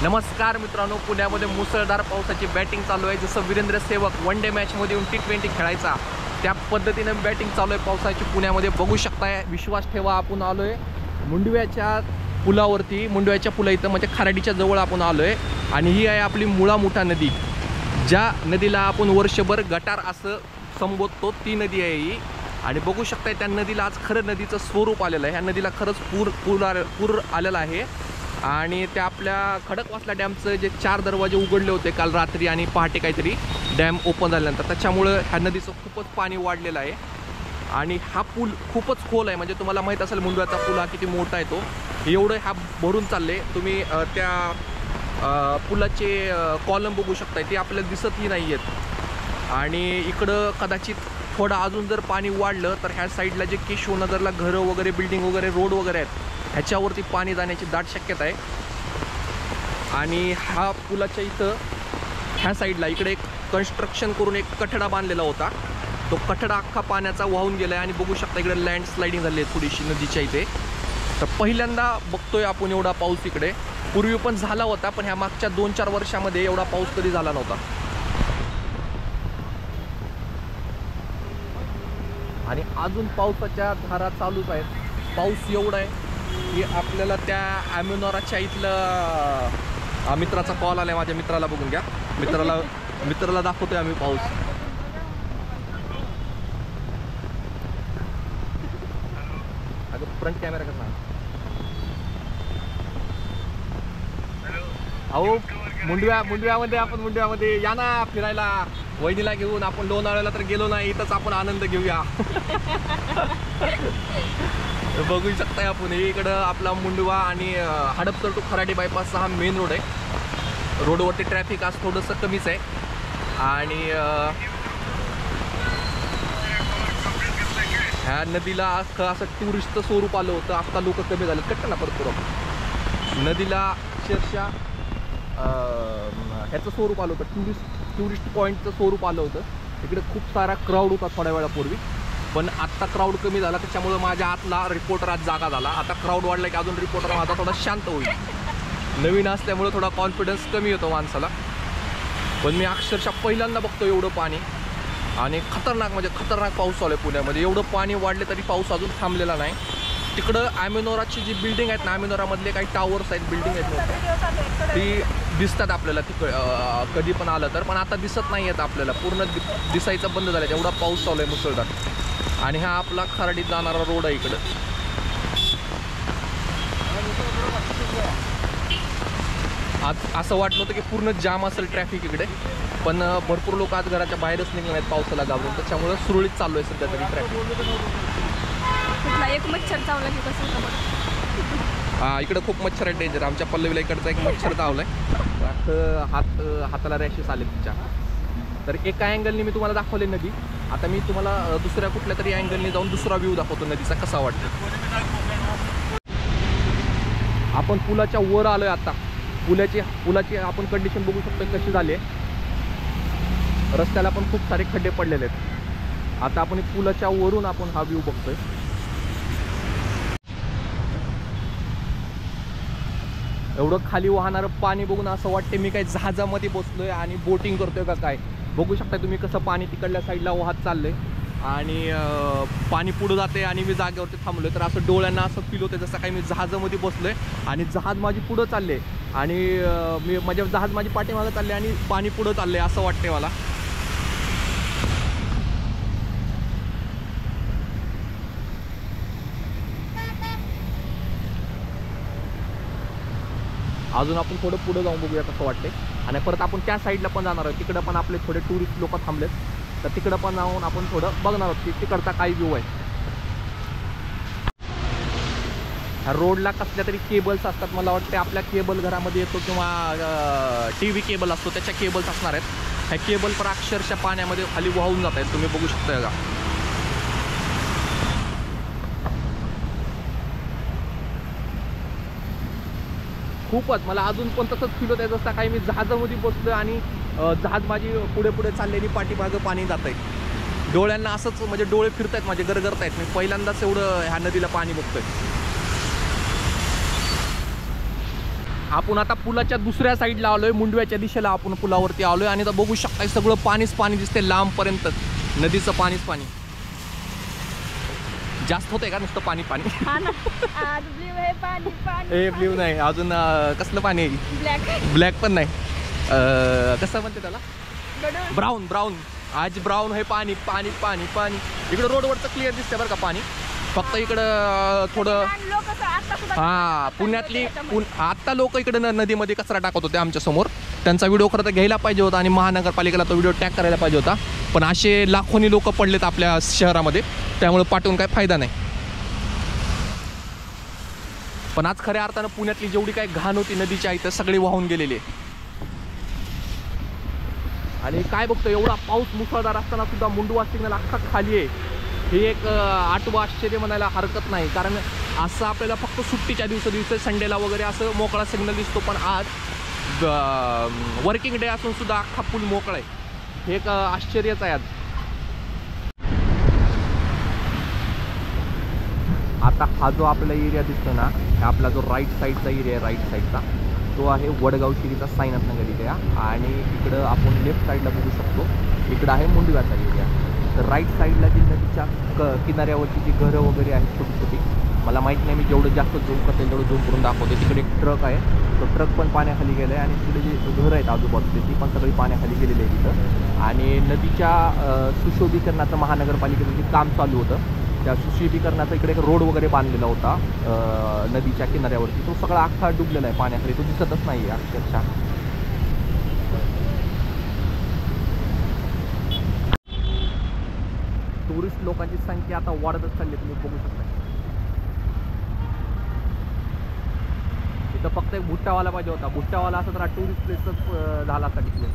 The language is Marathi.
नमस्कार मित्रांनो, पुण्यामध्ये मुसळधार पावसाची बॅटिंग चालू आहे। जसं वीरेंद्र सेहवाग वन डे मॅचमध्ये येऊन T20 खेळायचा त्या पद्धतीने बॅटिंग चालू आहे पावसाची पुण्यामध्ये। बघू शकताय, विश्वास ठेवा, आपण आलोय मुंडव्याच्या पुलावरती। मुंडव्याच्या पुला इथं म्हणजे खराडीच्या जवळ आपण आलोय आणि ही आहे आपली मुळा मुठा नदी, ज्या नदीला आपण वर्षभर गटार असं संबोधतो, ती नदी आहे ही। आणि बघू शकताय त्या नदीला आज खरं नदीचं स्वरूप आलेलं आहे। ह्या नदीला खरंच पूर आलेला आहे आणि त्या आपल्या खडकवासला डॅमचं जे 4 दरवाजे उघडले होते काल रात्री आणि पहाटे काहीतरी डॅम ओपन झाल्यानंतर, त्याच्यामुळं ह्या नदीचं खूपच पाणी वाढलेलं आहे। आणि हा पूल खूपच खोल आहे, म्हणजे तुम्हाला माहीत असेल मुंडव्याचा पूल हा किती मोठा आहे तो, एवढं हा भरून चालले। तुम्ही त्या पुलाचे कॉलम बघू शकताय, ते आपल्याला दिसतही नाही आहेत। आणि इकडं कदाचित थोडं अजून जर पाणी वाढलं तर ह्या साईडला जे केशवनगरला घरं वगैरे, बिल्डिंग वगैरे, रोड वगैरे आहेत, ह्याच्यावरती पाणी जाण्याची दाट शक्यता आहे। आणि हा पुलाच्या इथं ह्या साईडला इकडे एक कन्स्ट्रक्शन करून एक कठडा बांधलेला होता, तो कठडा अख्खा पाण्याचा वाहून गेला आहे। आणि बघू शकता इकडे लँडस्लायडिंग झाली आहे थोडीशी नदीच्या इथे। तर पहिल्यांदा बघतोय आपण एवढा पाऊस इकडे। पूर्वी पण झाला होता, पण ह्या मागच्या 2-4 वर्षामध्ये एवढा पाऊस कधी झाला नव्हता। आणि अजून पावसाच्या धारा चालूच आहेत। पाऊस एवढा आहे की आपल्याला त्या ॲम्युनोराच्या इथलं मित्राचा कॉल आला आहे, माझ्या मित्राला, बघून घ्या, मित्राला दाखवतोय आम्ही पाऊस। अगं फ्रंट कॅमेरा कसा? अहो मुंडव्यामध्ये या ना फिरायला, वहिनीला घेऊन। आपण लोणावळ्याला तर गेलो नाही, इथंच आपण आनंद घेऊया। बघू शकताय आपण इकडं आपला मुंडवा आणि हडपसर टू खराडी बायपासचा हा मेन रोड आहे। रोडवरती ट्रॅफिक आज थोडंसं कमीच आहे। आणि ह्या नदीला असं टुरिस्टचं स्वरूप आलं होतं, आता लोक कमी झाले, कट्ट ना परत नदीला अक्षरशः ह्याचं स्वरूप आलं होतं, टुरिस्ट पॉईंटचं स्वरूप आलं होतं। तिकडे खूप सारा क्राऊड होता थोड्या वेळापूर्वी, पण आत्ता क्राऊड कमी झाला, त्याच्यामुळं माझ्या आतला रिपोर्टर आज जागा झाला। आता क्राऊड वाढला की अजून रिपोर्टर माझा थोडा शांत होईल। नवीन असल्यामुळे थोडा कॉन्फिडन्स कमी होतो माणसाला। पण मी अक्षरशः पहिल्यांदा बघतो एवढं पाणी, आणि खतरनाक म्हणजे खतरनाक पाऊस आला आहे पुण्यामध्ये। एवढं पाणी वाढले तरी पाऊस अजून थांबलेला नाही। तिकडं ॲम्युनोराची जी बिल्डिंग आहेत ना, ॲम्युनोरामधले काही टावर्स आहेत, बिल्डिंग आहेत, ती दिसतात आपल्याला कधी पण आलं तर, पण आता दिसत नाही आहेत आपल्याला, पूर्ण दिसायचं बंद झालं, एवढा पाऊस चालू आहे मुसळधार। आणि हा आपला खराडीत जाणारा रोड आहे इकडं। आज असं वाटलं होतं की पूर्ण जाम असेल ट्रॅफिक इकडे, पण भरपूर लोक आज घराच्या बाहेरच निघले नाहीत पावसाला घाबरून, त्याच्यामुळे सुरळीत चालू आहे सध्या तरी ट्रॅफिक। हा, इकडं खूप मच्छर आहे, डेंजर। आमच्या पल्लवीला इकडचा एक मच्छर चावलाय, हाताला रॅशेस आले तिच्या। तर एका अँगलने मी तुम्हाला दाखवले नदी, आता मी तुम्हाला दुसऱ्या कुठल्या तरी अँगलने जाऊन दुसरा व्ह्यू दाखवतो नदीचा कसा वाटतो। आपण पुलाच्या वर आलोय आता। पुलाची आपण कंडिशन बघू शकतो कशी झाली आहे। रस्त्याला पण खूप सारे खड्डे पडलेले आहेत। आता आपण पुलाच्या वरून आपण हा व्ह्यू बघतोय। एवढं खाली वाहणारं पाणी बघून असं वाटते मी काय जहाजामध्ये बसलोय आणि बोटिंग करतोय का काय। बघू शकता तुम्ही कसं पाणी तिकडल्या साईडला वाहत चाललंय आणि पाणी पुढं जाते आणि मी जागेवरती थांबलोय, तर असं डोळ्यांना असं फील होतं जसं काही मी जहाजामध्ये बसलोय आणि जहाज माझी पुढं चालले आणि जहाज माझी पाठीमागं चालले आणि पाणी पुढं चाललंय असं वाटते मला। अजून आपण थोडं पुढं जाऊन बघूया कसं वाटते। आणि परत आपण त्या साईडला पण जाणार आहोत, तिकडं पण आपले थोडे टुरिस्ट लोक थांबलेत, तर तिकडं पण जाऊन आपण थोडं बघणार आहोत की तिकडचा काय व्ह्यू आहे। ह्या रोडला कसल्या तरी केबल्स असतात, मला वाटते आपल्या केबल घरामध्ये येतो किंवा TV केबल असतो त्याच्या केबल्स असणार आहेत। ह्या केबल पण अक्षरशः पाण्यामध्ये खाली वाहून जात आहेत, तुम्ही बघू शकता का। खूपच मला अजून पण तसंच फील होत आहे जसं काही मी जहाजामध्ये बसलो आणि जहाज माझी पुढे चाललेली पाठीमागं पाणी जात आहे। डोळ्यांना असंच म्हणजे डोळे फिरत आहेत माझे, गरगरत आहेत। मी पहिल्यांदाच एवढं ह्या नदीला पाणी बघतोय। आपण आता पुलाच्या दुसऱ्या साईडला आलोय, मुंडव्याच्या दिशेला आपण पुलावरती आलोय आणि आता बघू शकता सगळं पाणीच पाणी दिसते लांबपर्यंत, नदीचं पाणीच पाणी. जास्त होतंय का नुसतं पाणी पाणी? हे ब्ल्यू नाही, अजून कसलं पाणी आहे? ब्लॅक पण नाही, कसं म्हणते त्याला, ब्राऊन. ब्राऊन आज ब्राऊन आहे पाणी पाणी पाणी पाणी. इकडं रोडवरचं क्लिअर दिसतंय बरं का पाणी, फक्त इकडं थोडं हा पुण्यातली आत्ता लोक इकडे नदीमध्ये कचरा टाकत होते आमच्या समोर. त्यांचा व्हिडिओ खरं तर घ्यायला पाहिजे होता आणि महानगरपालिकेला तो व्हिडिओ टॅग करायला पाहिजे होता, पण असे लाखोनी लोक पडलेत आपल्या शहरामध्ये, त्यामुळे पाठवून काय फायदा नाही. पण आज खऱ्या अर्थानं पुण्यातली जेवढी काही घाण होती नदीच्या इथं सगळी वाहून गेलेली आहे. आणि काय बघतो, एवढा पाऊस मुसळधार असताना सुद्धा मुंडवा सिग्नल अख्खा खाली आहे. हे एक आठवं आश्चर्य म्हणायला हरकत नाही, कारण असं आपल्याला फक्त सुट्टीच्या दिवशी संडेला वगैरे असं मोकळा सिग्नल दिसतो, पण आज वर्किंग डे असून सुद्धा अख्खा पूल मोकळा आहे. हे एक आश्चर्यच आहे आज. आता हा जो आपल्याला एरिया दिसतो ना, आपला जो राईट साईडचा एरिया आहे, राईट साईडचा तो आहे वडगाव शिरीचा साईनाथनगर एरिया. आणि इकडं आपण लेफ्ट साईडला बघू शकतो, इकडं आहे मुंडव्याचा एरिया. तर राईट साईडला जी नदीच्या किनाऱ्यावरची जी घरं वगैरे आहेत छोटी छोटी, मला माहीत नाही, मी जेवढं जास्त झूम करते तेवढं झूम करून दाखवते. तिकडे एक ट्रक आहे, तो ट्रक पण पाण्याखाली गेला आहे आणि तिकडे जे घरं आहेत आजूबाजूचे ती पण सगळी पाण्याखाली गेलेली आहे तिथं. आणि नदीच्या सुशोभीकरणाचं महानगरपालिकेचं जे काम चालू होतं, त्या सुशोभीकरणाचा इकडे एक रोड वगैरे बांधलेला होता नदीच्या किनाऱ्यावरती, तो सगळा अख्खा डुबलेला आहे पाण्याखाली, तो दिसतच नाही आहे अक्षरशः. टुरिस्ट लोकांची संख्या आता वाढतच चालली, तुम्ही बघू शकता. इथं फक्त एक भुट्टावाला पाहिजे होता, भुट्टावाला असं तर टुरिस्ट प्लेसच झाला असता तिथे.